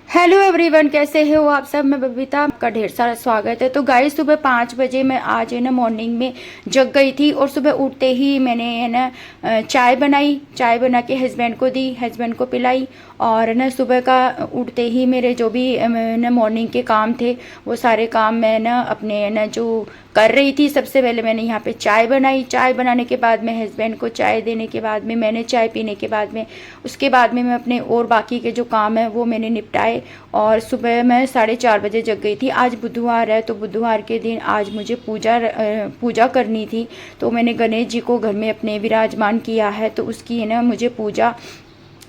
Hello everyone, कैसे हो आप सब। मैं बबीता, आपका ढेर सारा स्वागत है। तो गाइस, सुबह 5 बजे मैं आज है ना मॉर्निंग में जग गई थी और सुबह उठते ही मैंने है ना चाय बनाई। चाय बना के हस्बैंड को दी, हस्बैंड को पिलाई। और ना सुबह का उठते ही मेरे जो भी ना मॉर्निंग के काम थे वो सारे काम मैं ना अपने ना जो कर रही थी। सबसे पहले मैंने यहाँ पे चाय बनाई। चाय बनाने के बाद में हस्बैंड को चाय देने के बाद में मैंने चाय पीने के बाद में उसके बाद में मैं अपने और बाकी के जो काम है वो मैंने निपटाए। और सुबह मैं 4:30 बजे जग गई थी। आज बुधवार है तो बुधवार के दिन आज मुझे पूजा करनी थी। तो मैंने गणेश जी को घर में अपने विराजमान किया है, तो उसकी है ना मुझे पूजा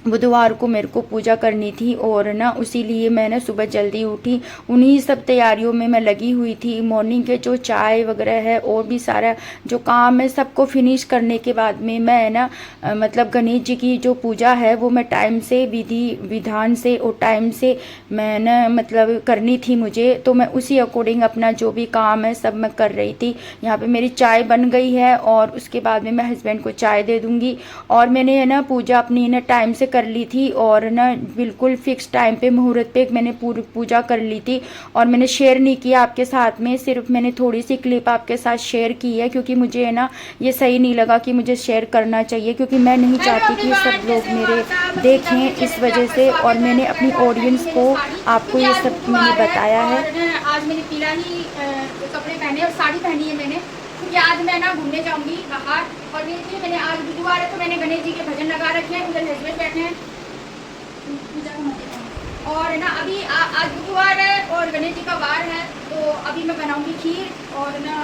बुधवार को मेरे को पूजा करनी थी। और ना उसी लिए मैं ना सुबह जल्दी उठी। उन्हीं सब तैयारियों में मैं लगी हुई थी। मॉर्निंग के जो चाय वगैरह है और भी सारा जो काम है सबको फिनिश करने के बाद में मैं ना मतलब गणेश जी की जो पूजा है वो मैं टाइम से विधि विधान से और टाइम से मैं ना मतलब करनी थी मुझे। तो मैं उसी अकॉर्डिंग अपना जो भी काम है सब मैं कर रही थी। यहाँ पे मेरी चाय बन गई है और उसके बाद में मैं हस्बैंड को चाय दे दूँगी। और मैंने है ना पूजा अपनी ना टाइम से कर ली थी और ना बिल्कुल फिक्स टाइम पे मुहूर्त पे मैंने पूरी पूजा कर ली थी। और मैंने शेयर नहीं किया आपके साथ में, सिर्फ मैंने थोड़ी सी क्लिप आपके साथ शेयर की है क्योंकि मुझे है ना ये सही नहीं लगा कि मुझे शेयर करना चाहिए, क्योंकि मैं नहीं चाहती कि सब लोग मेरे देखें इस वजह से। और मैंने अपनी ऑडियंस को आपको ये सब मैंने बताया है। आज मैंने पीला ही कपड़े पहने और साड़ी पहनी है मैंने, क्योंकि आज मैं ना घूमने जाऊंगी बाहर। और देखिए मैंने आज बुधवार है तो मैंने गणेश जी के भजन लगा रखे हैं, उधर हस्बैंड बैठे हैं। और ना अभी आज बुधवार है और गणेश जी का वार है, तो अभी मैं बनाऊंगी खीर और ना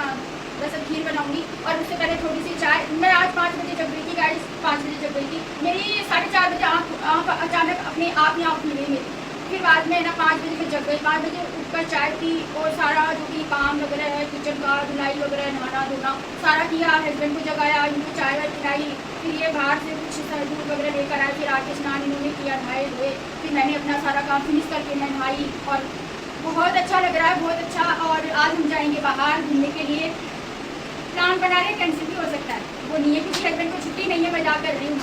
बस खीर बनाऊंगी। और उससे पहले थोड़ी सी चाय। मैं आज 5 बजे जग गई थी गाइस, 5 बजे जग गई थी। मेरी 4:30 बजे आँख अचानक अपने आप ही आँख खुल गई मेरी। फिर बाद में ना 5 बजे मैं जग गई। 5 बजे उठकर चाय पी और सारा जो भी काम वगैरह है किचन का, धुलाई वगैरह, नहाना धोना सारा किया। हस्बैंड को जगाया, इनको चाय वाय पिलाई। फिर ये बाहर से कुछ दूध वगैरह लेकर आए। फिर आके स्नान इन्होंने किया, नहाए धोए। फिर मैंने अपना सारा काम फिनिश करके मैं नहाई। और बहुत अच्छा लग रहा है, बहुत अच्छा। और आज हम जाएंगे बाहर घूमने के लिए। प्लान बना रहे, कैंसिल भी हो सकता है, वो नहीं है क्योंकि हस्बैंड को छुट्टी नहीं है। मैं जा कर रही हूँ,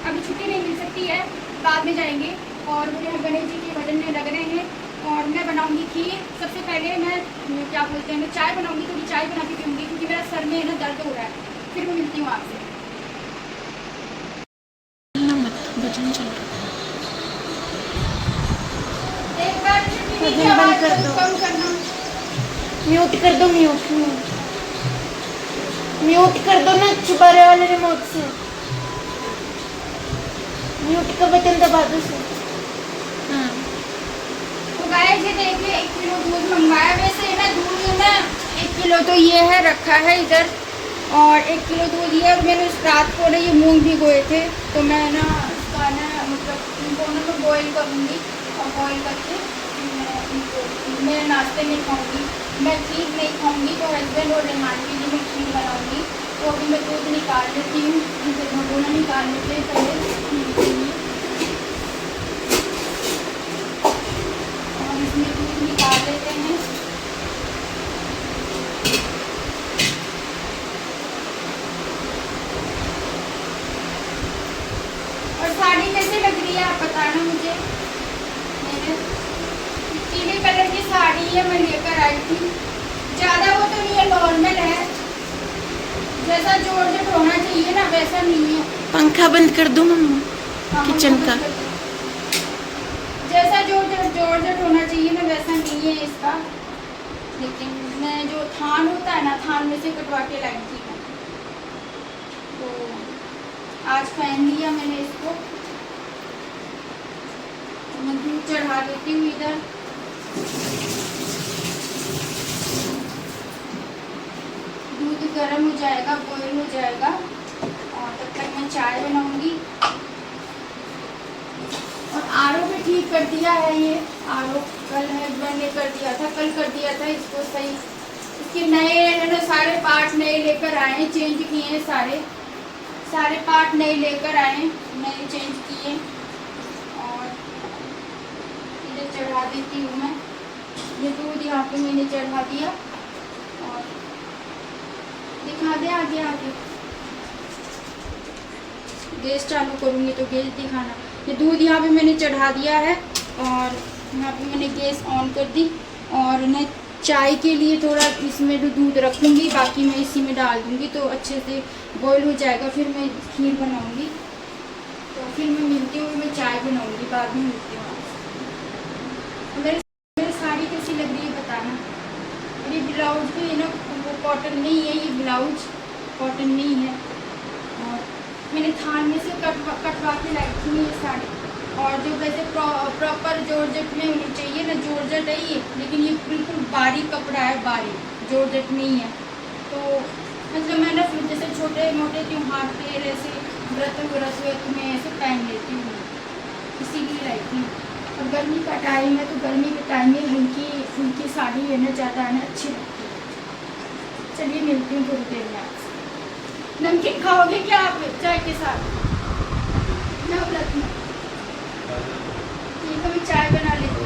अभी छुट्टी नहीं मिल सकती है, बाद में जाएंगे। और मुझे गणेश जी के भजन में लग रहे हैं। और मैं बनाऊंगी खीर। सबसे पहले मैं क्या बोलते हैं, मैं चाय बनाऊंगी, थोड़ी चाय बना के पीऊँगी क्योंकि मेरा सर में ना दर्द हो रहा है। फिर मैं मिलती हूँ आपसे। एक बार बंद कर दो, कम करना, म्यूट कर दो, म्यूट कर दो ना छुपारे वाले रिमोट से। म्यूट का बटन दबा दो से। हाँ। तो गाइस ये देखिए 1 किलो दूध मंगवाया। वैसे ना दूध ना 1 किलो तो ये है रखा है इधर, और 1 किलो दूध ये। और मैंने उस रात को ना ये मूंग भिगोए थे, तो मैं ना इसका ना मतलब इनको ना मैं बॉयल करूँगी। और बॉयल करके मैं नाश्ते में खाऊँगी। मैं खीर नहीं खाऊँगी, तो हस्बैंड और रेहान के लिए मैं खीर बनाऊँगी। तो अभी मैं दूध निकाल लेती हूँ, भगोना निकाल लेते हैं पहले खीर के लिए। और इसमें दूध निकाल लेते हैं। और साड़ी कैसे लग रही है आप बताना मुझे। मैंने पीले कलर की साड़ी है, मैं लेकर आई थी। ज़्यादा वो तो नहीं है, नॉर्मल है, जैसा जॉर्जेट होना चाहिए ना वैसा नहीं है। पंखा बंद कर दो मम्मा किचन का। जैसा जॉर्जेट होना चाहिए ना वैसा नहीं है इसका। लेकिन मैं जो थान होता है ना, थान में से कटवा के लाई थी मैं, तो आज पहन लिया मैंने इसको। तो मैं दूध चढ़ा देती हूँ इधर। दूध गर्म हो जाएगा, बॉयल हो जाएगा, और तब तक मैं चाय बनाऊंगी। और आरओ भी ठीक कर दिया है ये आरओ, कल हस्बैंड ने कर दिया था, कल कर दिया था इसको सही। इसके नए सारे पार्ट नए लेकर आए, चेंज किए हैं, सारे पार्ट नए लेकर आए, नए चेंज किए। और इधर चढ़ा देती हूँ मैं ये दूध, यहाँ पे मैंने चढ़ा दिया। और दिखा दे आगे आगे, गैस चालू करूँगी तो गैस दिखाना। ये दूध यहाँ पे मैंने चढ़ा दिया है। और यहाँ पे मैंने गैस ऑन कर दी और ना चाय के लिए थोड़ा इसमें तो दूध रखूँगी, बाकी मैं इसी में डाल दूँगी तो अच्छे से बॉईल हो जाएगा। फिर मैं खीर बनाऊँगी, तो फिर मैं मिलती हूँ, मैं चाय बनाऊँगी, बाद में मिलती हूँ आपसे। मेरी साड़ी कैसी लग रही है बताना। मेरी ब्लाउज भी है ना वो कॉटन नहीं है, ये ब्लाउज कॉटन नहीं है और मैंने थान में से कटवा के लाई थी ये साड़ी। और जो वैसे प्रॉपर जॉर्जेट में होनी चाहिए ना, जॉर्जेट है ये, लेकिन ये बिल्कुल बारीक कपड़ा है, बारीक जॉर्जेट नहीं है। तो मतलब मैं ना फिर जैसे छोटे मोटे त्योहार पे ऐसे व्रत में ऐसे पहन लेती हूँ, इसीलिए लाई थी। और गर्मी का टाइम है तो गर्मी के टाइम में हल्की फुल्की साड़ी है ना ज़्यादा है ना अच्छी लगती है। चलिए मिलती हूँ थोड़ी देर में आपसे। नमकीन खाओगे क्या आप चाय के साथ? ना व्रत में ठीक है, मैं चाय बना लेती हूँ।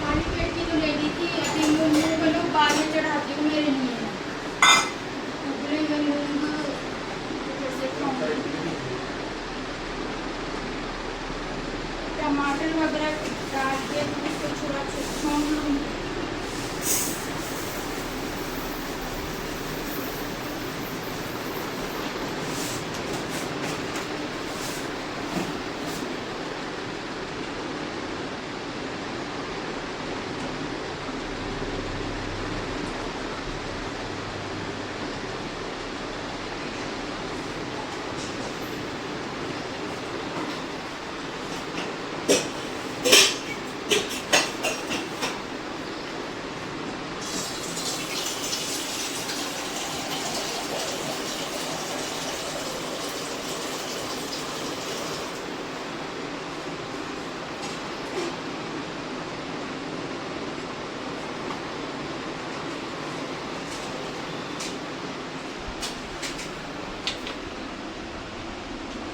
खाली पेट की तो ले ली थी, अभी मूंग बनो बाद में चढ़ाती हूँ मेरे लिए। टमाटर वगैरह डाल के उसको थोड़ा छोड़ लूँगी।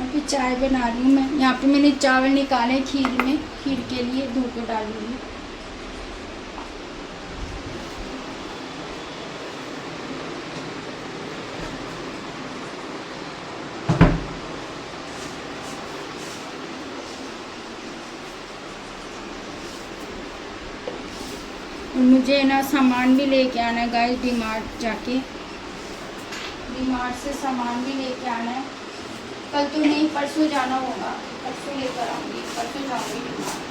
अभी चाय बना रही हूँ मैं। यहाँ पे मैंने चावल निकाले खीर में, खीर के लिए धो के डालूंगी। मुझे ना सामान भी लेके आना है गाइस, डीमार्ट जाके, डीमार्ट से सामान भी लेके आना है। कल तो नहीं, परसों जाना होगा, परसों लेकर आऊँगी, परसों जाऊँगी डीमार्ट।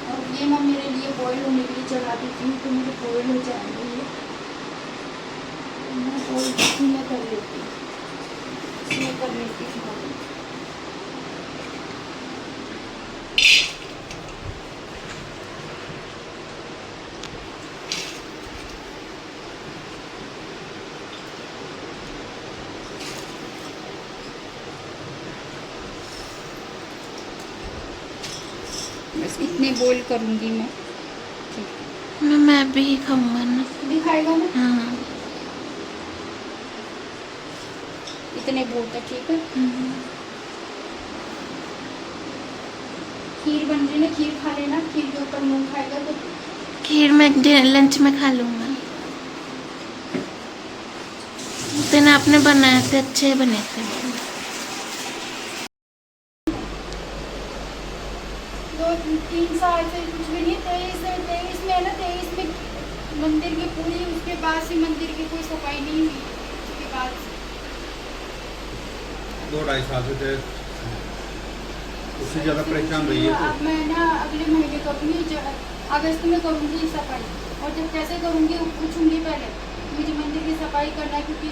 और ये ना मेरे लिए बॉईल होने के लिए चढ़ा देती हूँ तो मेरे बॉईल हो जाएंगे ये, तो मैं बॉईल इसमें कर लेती हूँ, इसमें कर लेती हूँ बॉईल। बस इतने बॉईल करूँगी मैं। मैं भी खाऊंगा ना। दिखाएगा ना? हाँ। इतने बहुत है, ठीक है। खीर बन रही ना, खीर खा लेना, खीर के ऊपर मूंग खाएगा तो। खीर में लंच में खा लूंगा। तेने आपने बनाए थे, अच्छे बने थे। 2-3 साल से कुछ भी नहीं। 23 में है ना, 23 में मंदिर की पूरी, उसके बाद से मंदिर की कोई सफाई नहीं हुई। उसके बाद 2-2.5 साल से उससे ज़्यादा परेशान रही है। अब मैं ना अगले महीने करूँगी, अगस्त में करूँगी सफाई। और जब कैसे करूँगी पूछूँगी पहले, मुझे मंदिर की सफाई करना है क्योंकि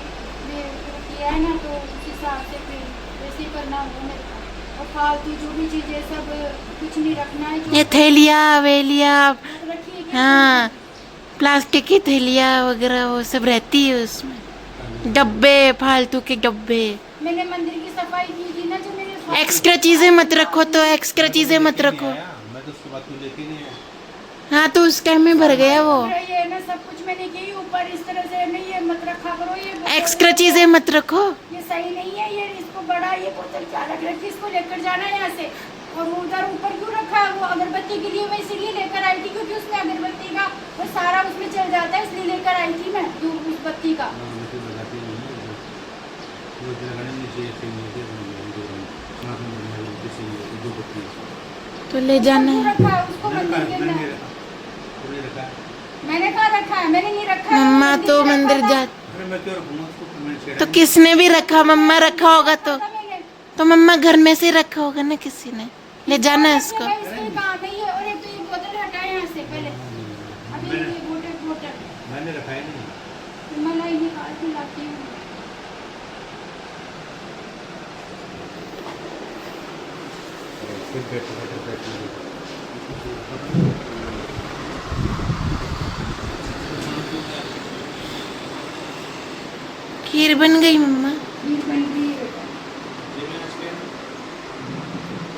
किया है ना, तो उस हिसाब से फिर वैसे ही करना होगा मेरे को। और फालतू जो भी चीज़ें सब कुछ नहीं रखना है। ये थैलिया वेलिया, रखिए हाँ, प्लास्टिक की थैलिया वगैरह वो सब रहती है उसमें, डब्बे, फालतू के डब्बे। मैंने मंदिर की सफाई की थी ना, जो मेरे एक्स्ट्रा चीजें मत रखो, तो एक्स्ट्रा चीजें मत रखो। मैं तो उसके बाद तू लेके नहीं आया। हाँ, तो उस टाइम में भर गया वो। ये ना सब कुछ मैंने की ऊपर इस तरह से नहीं, ये मत रखा करो, ये एक्स्ट्रा चीजें मत रखो। ये सही नहीं है। ये इसको बड़ा, ये बोतल क्या रख रखी, इसको लेकर जाना है यहाँ से। और वो उधर ऊपर क्यों रखा है? वो अगरबत्ती के लिए मैं इसीलिए लेकर आई थी क्योंकि उसमें अगरबत्ती का वो सारा उसमें चल जाता है, इसलिए लेकर आई थी मैं उस बत्ती का। बजे फिर मुझे साथ में बनाई किसी दो बत्ती तो ले जाना उसको है। रखा है, उसको मंदिर के मैंने अंदर। तुमने रखा है। मैंने कहाँ रखा है? मैंने नहीं रखा है। मम्मा वो तो में मंदिर रखा जा, था। अरे मैं क्यों रखूंगा उसको, फिर मैंने छेड़ा तो नहीं। किसने भी रखा, मम्मा रखा होगा तो रखा था मैंने। मम्मा घर में से रखा होगा ना किसी ने। ले जाना है इसको। भाई इसके काम है ये। और एक तो ये बोतल हटाए यहाँ से पहले। अभी ये बोतल मैंने रखा ही नहीं। मलाई निकाल के लाती हूँ। फिर बैठो। खीर बन गई मम्मा। खीर बन रही है बेटा।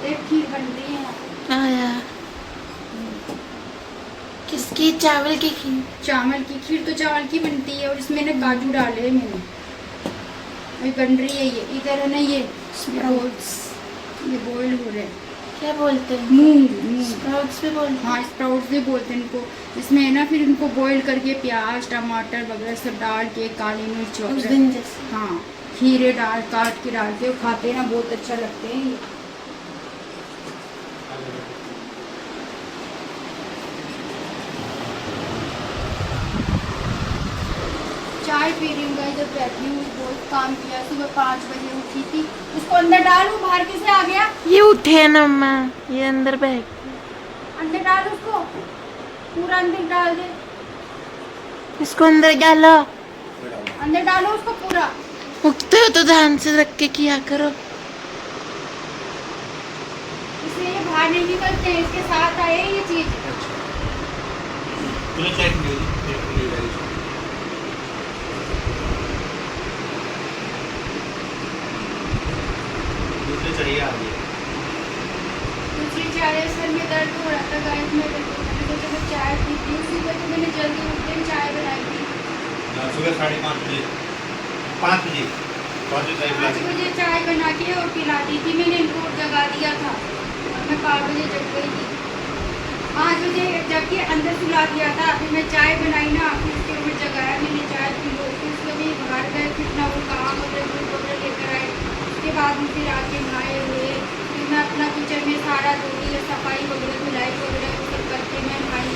एक खीर बन रही है यहाँ पे। आया किसकी? चावल की खीर। चावल की खीर तो चावल की बनती है और इसमें ना काजू डाले हैं मैंने। अभी बन रही है ये। इधर है ना ये स्प्राउट्स, ये बॉईल हो रहे हैं। क्या बोलते हैं? मूंग। स्प्राउट्स भी बोलते हैं। हाँ स्प्राउट्स भी बोलते हैं इनको। इसमें है ना फिर इनको बॉईल करके प्याज टमाटर वगैरह सब डाल के काली मिर्च उस वगैरह, दिन जैसे। हाँ खीरे डाल काट के डाल के खाते हैं ना, बहुत अच्छा लगते हैं ये। चाय पी रही हूँ गाइस, जब बैठी हूँ। बहुत काम किया, सुबह 5 बजे उठी थी। उसको अंदर डालूं? बाहर कैसे आ गया? ये उठे है ना मम्मा, ये अंदर बैठ। अंदर डाल उसको, पूरा अंदर डाल दे। इसको अंदर डालो। अंदर डालो उसको पूरा। उठते हो तो ध्यान से रख के किया करो। इसलिए ये बाहर नहीं निकलते हैं, इसके साथ आए ये चीज। तूने चाय पी ली? दूसरी चाहिए आगे। दूसरी चाय, सर में दर्द हो रहा था गाइस, मैंने सोचा मैं चाय पीती हूँ। सुबह तो मैंने जल्दी उठ के चाय बनाई थी। सुबह 5:30 बजे 5 बजे 5 बजे चाय पिला 5 दी। बजे चाय बना के और पिला दी थी मैंने इनको, जगा दिया था। और मैं 5 बजे जग गई थी। 5 बजे जग के अंदर सुला दिया था। फिर मैं चाय बनाई ना, फिर उसके ऊपर जगाया मैंने, चाय पी लो। फिर उसके भी बाहर गए, फिर ना वो काम वगैरह दूध वगैरह लेकर आए। उसके बाद में फिर आके नहाए हुए, फिर मैं अपना किचन में सारा धोई सफाई वगैरह धुलाई वगैरह वो सब करके मैं नहाई।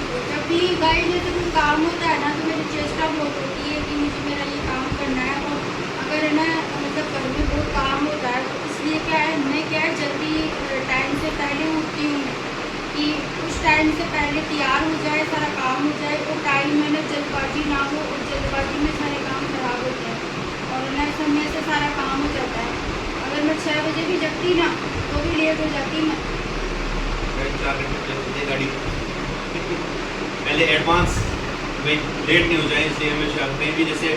तो जब भी गाइस जैसे कोई काम होता है ना, तो मेरी चेष्टा बहुत होती है कि मुझे मेरा ये काम करना है। और अगर है ना मतलब घर में बहुत काम होता है, तो इसलिए क्या है, मैं क्या है जल्दी टाइम से पहले उठती हूँ कि उस टाइम से पहले तैयार हो जाए, सारा काम हो जाए और टाइम में ना जल्दबाजी ना हो। और जल्दबाजी में सारे काम खराब होते हैं और ना समय से सारा काम हो जाता है। अगर मैं 6 बजे भी जगती ना तो भी लेट हो जाती मैं। गाड़ी पहले एडवांस में लेट नहीं हो जाए, इसलिए हमेशा कहीं भी जैसे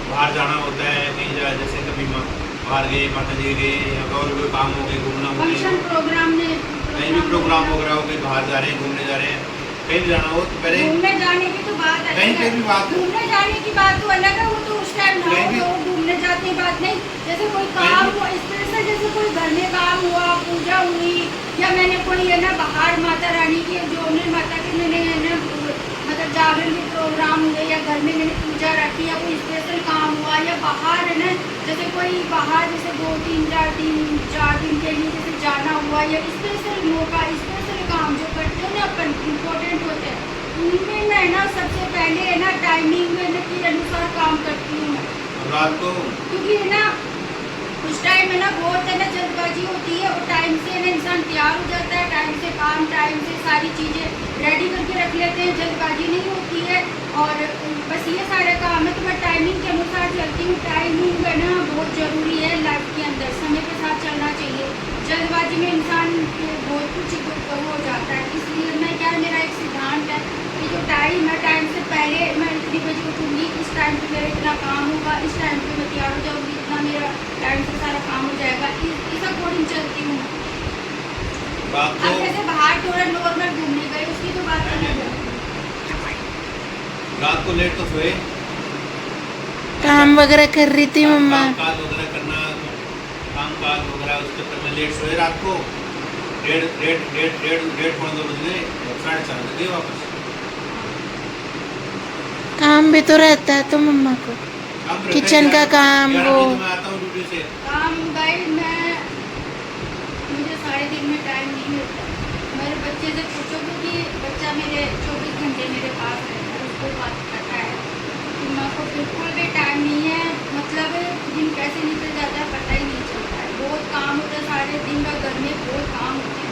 बाहर जाना होता है, कहीं जा जैसे कभी बाहर गए, माता जी गए या और कोई काम हो गए, घूमना हो फंक्शन गया, प्रोग्राम में कहीं भी प्रोग्राम वगैरह हो गए, बाहर जा रहे हैं, घूमने जा रहे हैं, कहीं भी जाना हो तो पहले घूमने जाने की तो बात अलग कहीं है। पे भी बात हो। घूमने जाने की बात तो अलग है, वो तो उस टाइम ना कहीं हो भी- तो घूमने जाते ही बात नहीं। जैसे कोई कहीं काम भी- हो, इस तरह से जैसे कोई घर में काम हुआ, पूजा हुई, या मैंने कोई है ना बाहर माता रानी की जो उन्हें माता के मैंने है ना मतलब जागरण के प्रोग्राम हुए, या घर में मैंने पूजा रखी, या कोई स्पेशल काम हुआ, या बाहर है ना जैसे कोई बाहर जैसे 2-3-4 दिन के लिए जैसे जाना हुआ, या स्पेशल मौका, स्पेशल काम जो करते हैं ना अपन इम्पोर्टेंट होते हैं, उनमें मैं ना सबसे पहले है ना टाइमिंग में के अनुसार काम करती हूँ मैं। रात को क्योंकि है ना उस टाइम है ना बहुत है ना जल्दबाजी होती है और टाइम से ना इंसान तैयार हो जाता है, टाइम से काम, टाइम से सारी चीज़ें रेडी करके रख लेते हैं, जल्दबाजी नहीं होती है। और बस ये सारे काम है तो मैं टाइमिंग के अनुसार चलती हूँ। टाइमिंग है ना बहुत ज़रूरी है लाइफ के अंदर, समय के साथ चलना चाहिए। जल्दबाजी में इंसान बहुत कुछ हो जाता है। इसलिए मैं क्या, मेरा एक सिद्धांत है कि जो टाइम है, टाइम से पहले मैं इतनी बजे उठूँगी, इस टाइम पे मेरा इतना काम होगा, इस टाइम पे मैं तैयार हो जाऊँगी, इतना मेरा टाइम से सारा काम हो जाएगा। इस अकॉर्डिंग चलती हूँ। रात अब को जैसे बाहर थोड़ा नॉर्मल घूमने गए, उसकी तो बात अलग है। रात को लेट तो सोए, काम वगैरह कर रही थी मम्मा। काज वगैरह करना, काम काज वगैरह उसके ऊपर में लेट सोए। रात को 1:30 बज गए, 4:30 बज गए वापस। काम भी तो रहता है तो मम्मा को। काम रहता है किचन का यार, काम 11 वो बजे मैं आता हूँ ड्यूटी से। काम गाइस मुझे सारे दिन में टाइम नहीं मिलता। मेरे बच्चे से पूछो क्योंकि बच्चा मेरे 24 घंटे मेरे पास रहता है, उसको बात करता है। तो माँ को बिल्कुल भी टाइम नहीं है, मतलब दिन कैसे निकल जाता है पता ही नहीं चलता है। बहुत काम होता है, सारे दिन का घर में बहुत काम होते हैं।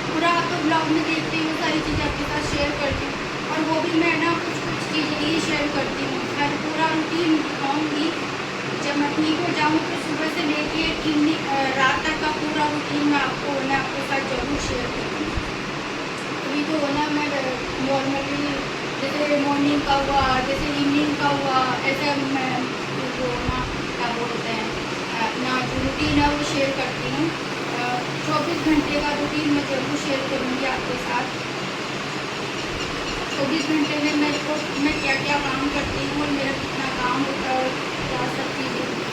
पूरा आपको ब्लॉग में देखती हूँ, सारी चीज़ें आपके साथ शेयर करती हूँ, और वो भी मैं ना कुछ चीज़ें ही शेयर करती हूँ। मैं पूरा रूटीन दिखाऊँगी जब मैं ठीक हो जाऊँ, तो सुबह से लेके इवनिंग रात तक का पूरा रूटीन मैं आपके साथ जरूर शेयर करूँगी। अभी तो ना मैं नॉर्मली जैसे मॉर्निंग का हुआ, जैसे इवनिंग का हुआ, ऐसे मैं वो ना क्या बोलते हैं अपना जो रूटीन है वो शेयर करती हूँ। 24 घंटे का रूटीन मैं जरूर शेयर करूँगी आपके साथ। 24 घंटे में मैं क्या क्या काम करती हूँ और मेरा कितना काम होता है और क्या सब चीज़ें होती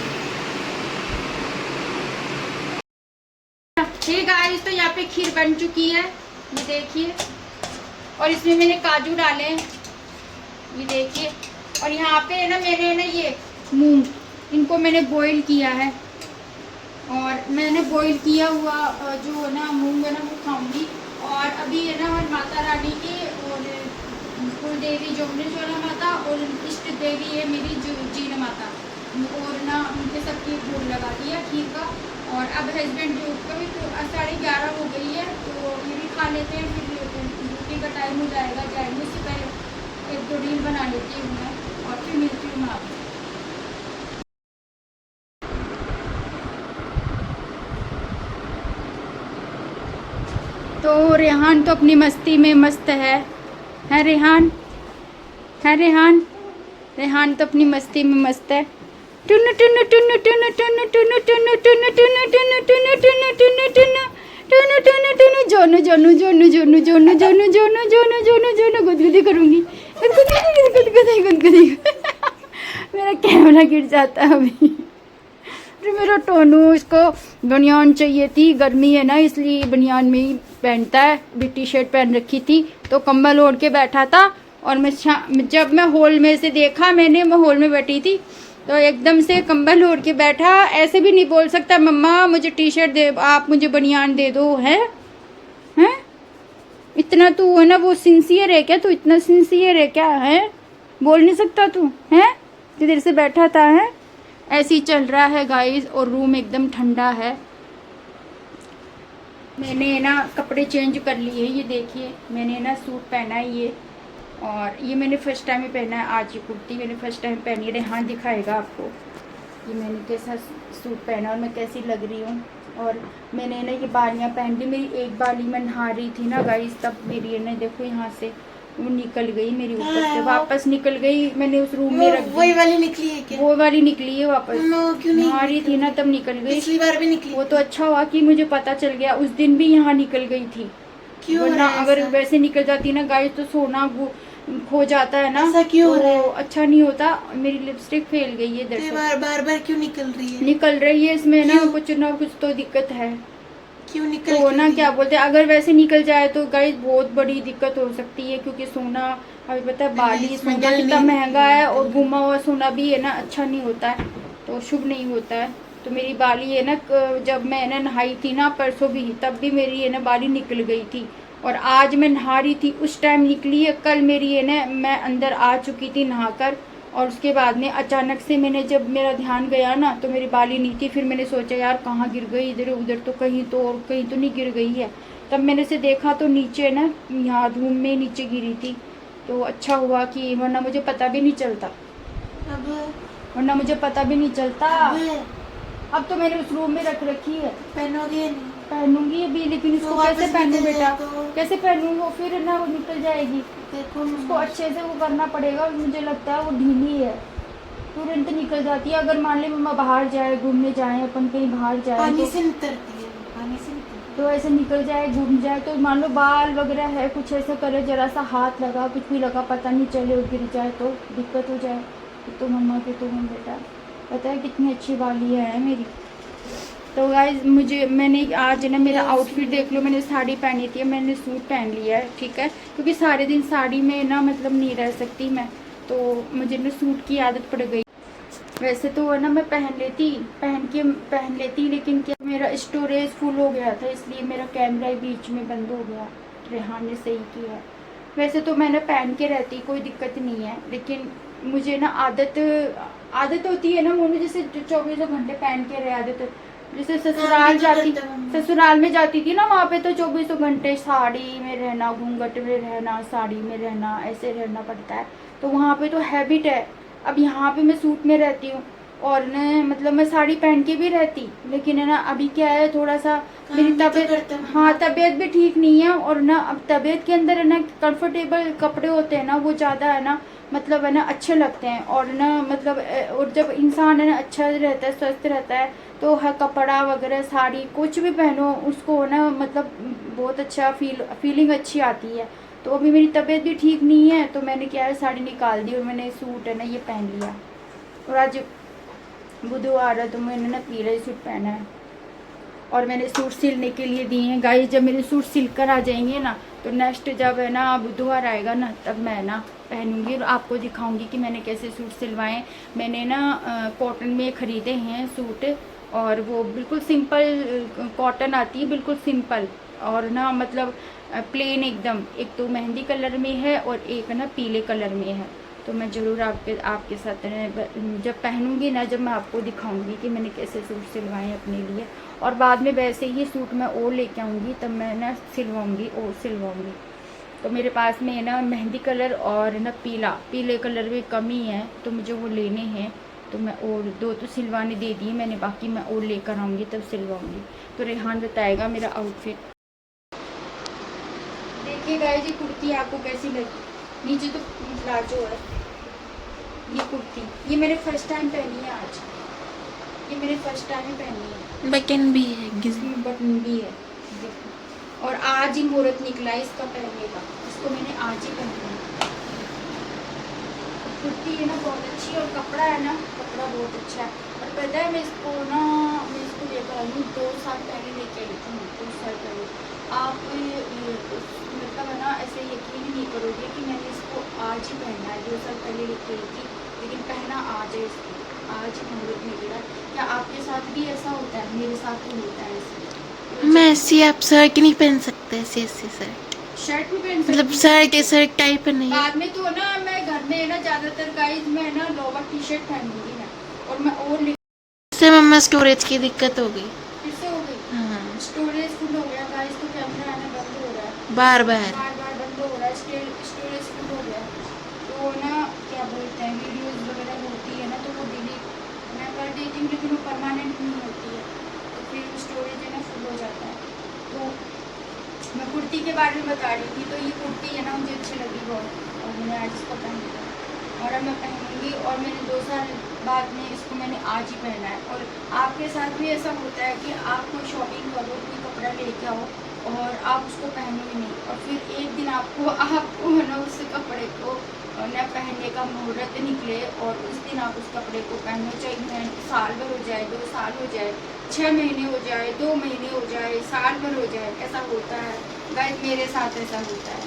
हैं। ठीक गाइस, तो यहाँ पे खीर बन चुकी है, ये देखिए, और इसमें मैंने काजू डाले हैं, ये देखिए। और यहाँ पे ना मैंने ना ये मूंग, इनको मैंने बॉईल किया है, और मैंने बॉईल किया हुआ जो ना मूंग है ना वो खाऊंगी। और अभी है ना और माता रानी की और कुल देवी जोगनेश्वरा माता और इष्ट देवी है मेरी जीना माता, और ना उनके सबकी भोग लगा दिया खीर का। और अब हस्बैंड जो कभी तो 11:30 हो गई है, तो ये भी खा लेते हैं, फिर ड्यूटी का टाइम हो जाएगा, जाएंगे। उससे पहले 1-2 रील बना लेती हूँ मैं, और फिर मिलती हूँ मैं आपको। तो रेहान तो अपनी मस्ती में मस्त है रेहान? है रेहान? रेहान तो अपनी मस्ती में मस्त है। टुनु टुनु टुनु टुनु टुनु टुनु टुनु टुनु टुनु टुनु टुनु टुनु टुनु टुनु टुनु टुनु टुनु जोनु जोनु जोनु जोनु जोनु जोनु जोनु जोनु जोनु जोनु गुदगुदी करूँगी, गुदगुदी गुदगुदी गुदगुदी। मेरा कैमरा गिर जाता है अभी। अरे मेरा टोनू, इसको बनियान चाहिए थी, गर्मी है ना इसलिए बनियान में ही पहनता है। भी टी शर्ट पहन रखी थी तो कंबल ओढ़ के बैठा था, और जब मैं हॉल में से देखा, मैं हॉल में बैठी थी, तो एकदम से कंबल ओढ़ के बैठा। ऐसे भी नहीं बोल सकता मम्मा मुझे टी शर्ट दे, आप मुझे बनियान दे दो, हैं? इतना तू है ना वो सिंसियर है क्या? तू इतना सिंसियर है क्या? है बोल नहीं सकता तू? हैं इतनी देर से बैठा था, है? ऐसे ही चल रहा है गाइस, और रूम एकदम ठंडा है। मैंने ना कपड़े चेंज कर लिए, ये देखिए, मैंने ना सूट पहना है ये, और ये मैंने फर्स्ट टाइम ही पहना है। आज ये कुर्ती मैंने फर्स्ट टाइम पहनी है। रेहान दिखाएगा आपको ये मैंने कैसा सूट पहना और मैं कैसी लग रही हूँ। और मैंने ना ये बालियाँ पहन ली, मेरी एक बाली मैं नहा रही थी ना गाइस, तब मेरी है ना देखो यहाँ से वो निकल गई मेरी ऊपर से, वापस निकल गई। मैंने उस रूम में रख दी। वही वाली निकली है क्या? वो वाली निकली है वापस। क्यों नहीं? नहा रही थी ना तब निकल गई। पिछली बार भी निकली। वो तो अच्छा हुआ कि मुझे पता चल गया, उस दिन भी यहाँ निकल गई थी। क्यों? वरना अगर वैसे निकल जाती ना गाइस तो सोना खो जाता है ना। ऐसा क्यों हो रहा है? अच्छा नहीं होता। मेरी लिपस्टिक फेल गई है, दरअसल बार क्यों निकल रही है? निकल रही है इसमें ना कुछ तो दिक्कत है। क्यों निकल? तो ना क्या बोलते हैं, अगर वैसे निकल जाए तो गाइस बहुत बड़ी दिक्कत हो सकती है, क्योंकि सोना अभी पता है बाली सोना कितना महंगा है, और घुमा हुआ सोना भी है ना अच्छा नहीं होता है, तो शुभ नहीं होता है। तो मेरी बाली है ना, जब मैं ना नहाई थी ना परसों भी, तब भी मेरी है ना बाली निकल गई थी, और आज मैं नहा रही थी उस टाइम निकली है। कल मेरी है ना, मैं अंदर आ चुकी थी नहाकर, और उसके बाद में अचानक से मैंने जब मेरा ध्यान गया ना तो मेरी बाली नहीं थी। फिर मैंने सोचा यार कहाँ गिर गई, इधर उधर तो कहीं तो नहीं गिर गई है। तब मैंने से देखा तो नीचे ना, यहाँ रूम में नीचे गिरी थी। तो अच्छा हुआ कि वरना मुझे पता भी नहीं चलता, वरना मुझे पता भी नहीं चलता। अब तो मैंने उस रूम में रख रखी है। पहनोगे? पहनूंगी अभी, लेकिन इसको कैसे पहनूं बेटा? कैसे पहनूं? वो फिर ना वो निकल जाएगी। देखो उसको अच्छे से वो करना पड़ेगा। मुझे लगता है वो ढीली है, तुरंत निकल जाती है। अगर मान ले मम्मा बाहर जाए, घूमने जाए, अपन कहीं बाहर जाए पानी से निकलती है, पानी से तो ऐसे निकल जाए, घूम जाए, तो मान लो बाल वगैरह है, कुछ ऐसा करे, जरा सा हाथ लगा, कुछ भी लगा, पता नहीं चले और गिर जाए तो दिक्कत हो जाए। तो मम्मा के तो हम बेटा पता है कितनी अच्छी बालियाँ है मेरी। तो गाइस मैंने आज ना मेरा आउटफिट देख लो, मैंने साड़ी पहनी थी, मैंने सूट पहन लिया है, ठीक है, क्योंकि सारे दिन साड़ी में ना मतलब नहीं रह सकती मैं, तो मुझे ना सूट की आदत पड़ गई। वैसे तो है ना मैं पहन लेती लेकिन क्या मेरा स्टोरेज फुल हो गया था, इसलिए मेरा कैमरा ही बीच में बंद हो गया। रेहान ने सही किया। वैसे तो मैंने पहन के रहती, कोई दिक्कत नहीं है, लेकिन मुझे ना आदत होती है ना मोनू, जैसे 24 घंटे पहन के रह आदत। जैसे ससुराल में जाती थी ना, वहाँ पे तो 24 घंटे साड़ी में रहना, घूंघट में रहना, साड़ी में रहना, ऐसे रहना पड़ता है, तो वहाँ पे तो हैबिट है। अब यहाँ पे मैं सूट में रहती हूँ और न मतलब मैं साड़ी पहन के भी रहती, लेकिन है ना अभी क्या है थोड़ा सा मेरी तबीयत, हाँ तबीयत भी ठीक नहीं है, और ना अब तबीयत के अंदर है ना कंफर्टेबल कपड़े होते हैं ना, वो ज़्यादा है ना मतलब है ना अच्छे लगते हैं, और ना मतलब और जब इंसान है ना अच्छा रहता है, स्वस्थ रहता है, तो हर कपड़ा वगैरह साड़ी कुछ भी पहनो उसको ना मतलब बहुत अच्छा फीलिंग अच्छी आती है। तो अभी मेरी तबीयत भी ठीक नहीं है, तो मैंने क्या है साड़ी निकाल दी और मैंने सूट है ना ये पहन लिया। और आज बुधवार है तो मैंने ना पीला ही सूट पहना है, और मैंने सूट सिलने के लिए दिए हैं गाइस। जब मेरे सूट सिल कर आ जाएंगे ना, तो नेक्स्ट जब है ना बुधवार आएगा ना, तब मैं ना पहनूंगी और आपको दिखाऊंगी कि मैंने कैसे सूट सिलवाए। मैंने ना कॉटन में ख़रीदे हैं सूट, और वो बिल्कुल सिंपल कॉटन आती है, बिल्कुल सिंपल, और ना मतलब प्लेन एकदम। एक तो मेहंदी कलर में है और एक ना पीले कलर में है। तो मैं ज़रूर आपके साथ जब पहनूंगी ना, जब मैं आपको दिखाऊंगी कि मैंने कैसे सूट सिलवाए अपने लिए, और बाद में वैसे ही सूट मैं और लेके आऊँगी, तब मैं ना सिलवाऊँगी। तो मेरे पास में है ना मेहंदी कलर और ना पीले कलर में कमी है, तो मुझे वो लेने हैं। तो मैं और 2 तो सिलवाने दे दिए मैंने, बाकी मैं और लेकर आऊँगी तब सिलवाऊँगी। तो रेहान बताएगा मेरा आउटफिट। देखिए गाइस, ये कुर्ती आपको कैसी लगी? नीचे तो प्लाजो है, ये कुर्ती ये मैंने फर्स्ट टाइम पहनी है आज, ये मैंने फर्स्ट टाइम ही पहनी है। बटन भी है, इसमें बटन भी है देखो, और आज ही मुहूर्त निकला है इसका पहनने का, इसको मैंने आज ही पहना है। कुर्ती है ना बहुत अच्छी, और कपड़ा है ना, कपड़ा बहुत अच्छा है। और पता है मैं इसको लेकर आई हूँ 2 साल पहले लेके आई थी, 2 साल पहले। आप मतलब है ना ऐसे यकीन ही नहीं करोगे कि मैंने इसको आज ही पहना है। 2 साल पहले लेके आई थी, लेकिन पहना आज है इसको, आज ही मुहूर्त निकला। क्या आपके साथ भी ऐसा होता है? मेरे साथ भी होता है ऐसे। मैं ऐसी आप शर्ट नहीं पहन सकते, ऐसी शर्ट भी पहन मतलब सकती हूँ। शर्ट टाइप नहीं। बाद में तो ना मैं घर में ना ज़्यादातर गाइस मैं ना लोवर टी शर्ट पहनूंगी ना, और मैं और इससे मम्मा स्टोरेज की दिक्कत हो गई। फिर से हो गई, हाँ, स्टोरेज फुल हो गया गाइस, तो कैमरा आना बंद हो रहा है, बार बार बंद हो रहा है, स्टोरेज फुल हो गया। तो ना क्या बोलते हैं, वीडियोस वगैरह होती है ना, तो वो डिलीट मैं कर देती हूँ, लेकिन वो परमानेंट नहीं होती है, तो फिर स्टोरेज है ना फुल हो जाता है। तो मैं कुर्ती के बारे में बता रही थी, तो ये कुर्ती है ना मुझे अच्छी लगी बहुत, और मैंने आज इसको पहन लिया, और अब मैं पहनूंगी। और मैंने 2 साल बाद में इसको मैंने आज ही पहना है। और आपके साथ भी ऐसा होता है कि आप कोई शॉपिंग करो, कोई कपड़ा लेके आओ और आप उसको पहनो ही नहीं, और फिर एक दिन आपको है ना उस कपड़े को न पहनने का मुहूर्त निकले, और उस दिन आप उस कपड़े को पहनो, चाहे साल भर हो जाए, 2 साल हो जाए, 6 महीने हो जाए, 2 महीने हो जाए, साल भर हो जाए, ऐसा होता है गाइस। मेरे साथ ऐसा होता है,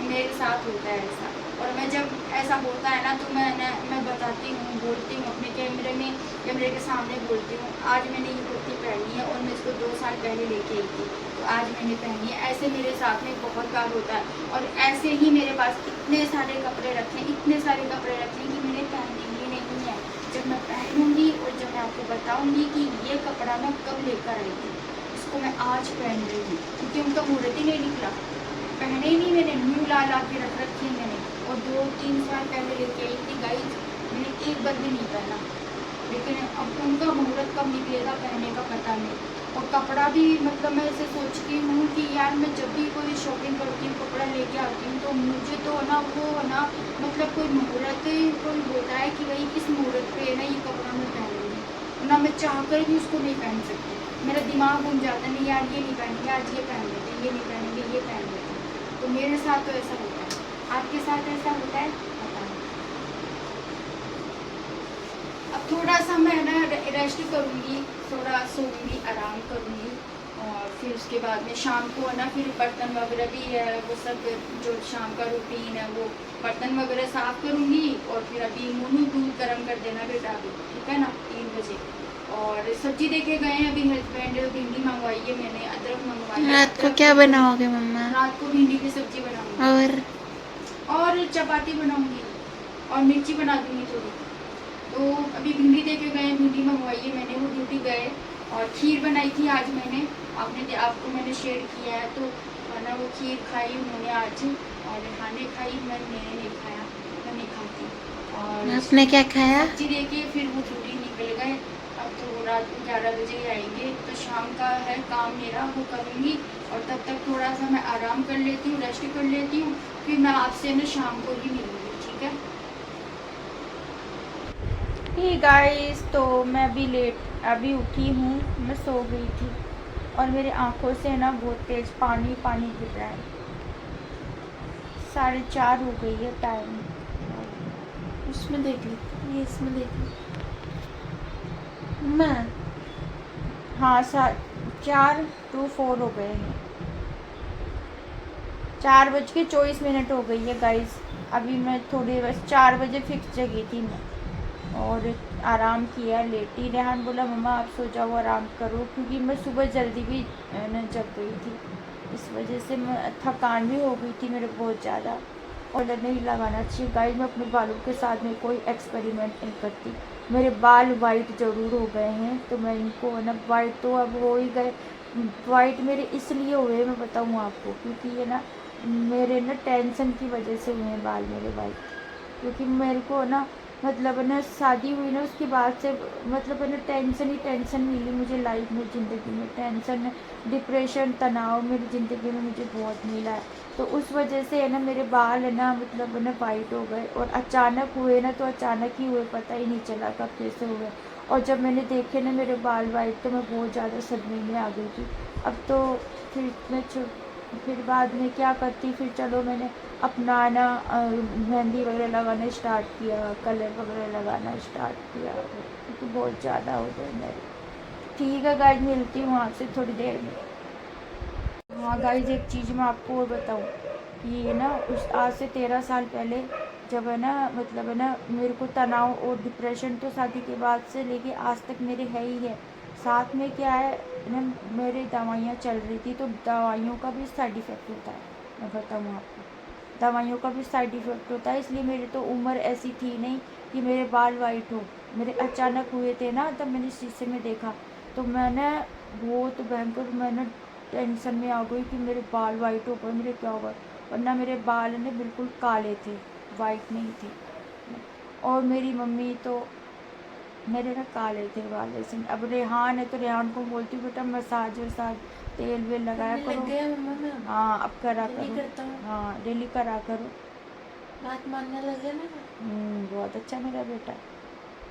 मेरे साथ होता है ऐसा। और मैं जब ऐसा होता है ना, तो मैं बताती हूँ, बोलती हूँ अपने कैमरे के सामने बोलती हूँ, आज मैंने ये कुर्ती पहनी है और मैं इसको 2 साल पहले लेके आई थी, तो आज मैंने पहनी है। ऐसे मेरे साथ में बहुत बार होता है, और ऐसे ही मेरे पास इतने सारे कपड़े रखे कि मैंने पहने ही नहीं है। जब मैं पहनूंगी और जब मैं आपको बताऊंगी कि ये कपड़ा मैं कब लेकर आई थी, इसको मैं आज पहन रही हूँ, क्योंकि उनका मुहूर्त ही नहीं निकला, पहने ही नहीं मैंने, मुँह ला के रख रखी है मैंने। और 2-3 साल पहले लेके आई थी गाइस, मैंने एक बार भी नहीं पहना, लेकिन अब उनका मुहूर्त कब निकलेगा पहनने का पता नहीं। और कपड़ा भी मतलब मैं ऐसे सोचती हूँ कि यार मैं जब भी कोई शॉपिंग करती हूँ, कपड़ा लेके आती हूँ, तो मुझे तो ना वो ना मतलब कोई मुहूर्त कोई होता है कि भाई इस मुहूर्त पे ना ये कपड़ा मैं पहनूँगी, ना मैं चाह कर भी उसको नहीं पहन सकती। मेरा दिमाग घूम जाता है, नहीं यार ये नहीं पहनेंगे, आज ये पहन लेते, ये नहीं पहनेंगे, ये पहन लेते। तो मेरे साथ तो ऐसा होता है, आपके साथ ऐसा होता है पता नहीं। अब थोड़ा सा मैं ना रेस्ट करूँगी, थोड़ा सोऊंगी, आराम करूँगी, और फिर उसके बाद में शाम को है ना फिर बर्तन वगैरह भी है, वो सब जो शाम का रूटीन है वो बर्तन वगैरह साफ़ करूँगी। और फिर अभी मुनू दूध गर्म कर देना बेटा अभी, ठीक है ना, 3 बजे। और सब्जी देके गए हैं अभी हस्बैंड, भिंडी मंगवाई है मैंने, अदरक मंगवाई है। रात को क्या बनाओगे मम्मा? रात को भिंडी की सब्जी बनाऊंगी और चपाती बनाऊंगी और मिर्ची बना दूंगी थोड़ी। तो अभी भिंडी देके गए, भिंडी मंगवाई है मैंने, वो ड्यूटी गए। और खीर बनाई थी आज मैंने, आपको मैंने शेयर किया है। तो है ना वो खीर खाई उन्होंने आज, और रिहाने खाई, मैंने नहीं खाया, मैं नहीं खाती। और आपने क्या खाया? सब्जी देके फिर वो ड्यूटी निकल गए। अब तो रात को 11 बजे ही आएंगे। तो शाम का है काम मेरा, वो करूँगी। और तब तक थोड़ा सा मैं आराम कर लेती हूँ, रेस्ट कर लेती हूँ, फिर मैं आपसे ना शाम को ही मिलूँगी, ठीक है। हे गाइस, तो मैं अभी उठी हूँ, मैं सो गई थी और मेरे आँखों से ना बहुत तेज़ पानी गिर रहा है। 4:30 हो गई है टाइम। इसमें देख ली, ये इसमें देख ली मम्मा। हाँ, 4 to 4 हो गए हैं। 4:24 हो गई है गाइस। अभी मैं थोड़ी बस 4 बजे फिक्स जगी थी मैं, और आराम किया, लेटी। रेहान बोला मम्मा आप सो जाओ, आराम करो, क्योंकि मैं सुबह जल्दी भी न जग गई थी, इस वजह से मैं थकान भी हो गई थी मेरे बहुत ज़्यादा। और नहीं लगाना चाहिए गाइस, मैं अपने बालों के साथ में कोई एक्सपेरिमेंट नहीं करती। मेरे बाल वाइट ज़रूर हो गए हैं, तो मैं इनको है ना, वाइट तो अब हो ही गए। वाइट मेरे इसलिए हुए, मैं बताऊँ आपको, क्योंकि ये ना मेरे ना टेंशन की वजह से हुए हैं बाल मेरे वाइट। क्योंकि मेरे को ना मतलब ना शादी हुई ना, उसके बाद से मतलब है ना टेंशन ही टेंशन मिली मुझे लाइफ में, ज़िंदगी में टेंशन, डिप्रेशन, तनाव मेरी ज़िंदगी में मुझे बहुत मिला है। तो उस वजह से है ना मेरे बाल है ना मतलब है ना वाइट हो गए, और अचानक हुए ना, तो अचानक ही हुए, पता ही नहीं चला कब कैसे हुए। और जब मैंने देखे ना मेरे बाल वाइट, तो मैं बहुत ज़्यादा सदमे में आ गई थी। अब तो फिर बाद में क्या करती, फिर चलो मैंने अपना ना मेहंदी वगैरह लगाना स्टार्ट किया, कलर वगैरह लगाना स्टार्ट किया, क्योंकि बहुत ज़्यादा हो गए मेरे। ठीक है गाइज, मिलती हूँ आपसे थोड़ी देर में। हाँ गाइज, एक चीज़ मैं आपको और बताऊँ कि ये ना आज से 13 साल पहले जब है ना मतलब है ना मेरे को तनाव और डिप्रेशन तो शादी के बाद से लेके आज तक मेरे है ही है। साथ में क्या है ना, मेरे दवाइयाँ चल रही थी, तो दवाइयों का भी साइड इफ़ेक्ट होता है, मैं बताऊँ आपको, दवाइयों का भी साइड इफ़ेक्ट होता है। इसलिए मेरी तो उम्र ऐसी थी नहीं कि मेरे बाल वाइट हो। मेरे अचानक हुए थे ना, तब मैंने शीशे में देखा, तो मैंने बहुत भयंकर, मैंने टेंशन में आ गई कि मेरे बाल वाइट हो गए, मेरे क्या होगा। वरना मेरे बाल ने बिल्कुल काले थे, वाइट नहीं थे। और मेरी मम्मी तो मेरे ना काले थे बाल ऐसे। अब रेहान है, तो रेहान को बोलती हूँ बेटा मसाज वसाज तेल वेल लगाया लग करो। गया मम्मा में। हाँ, अब करा डेली करो। करता हूँ। हाँ, डेली करा करो। बात मानने लगे ना। बहुत अच्छा मेरा बेटा।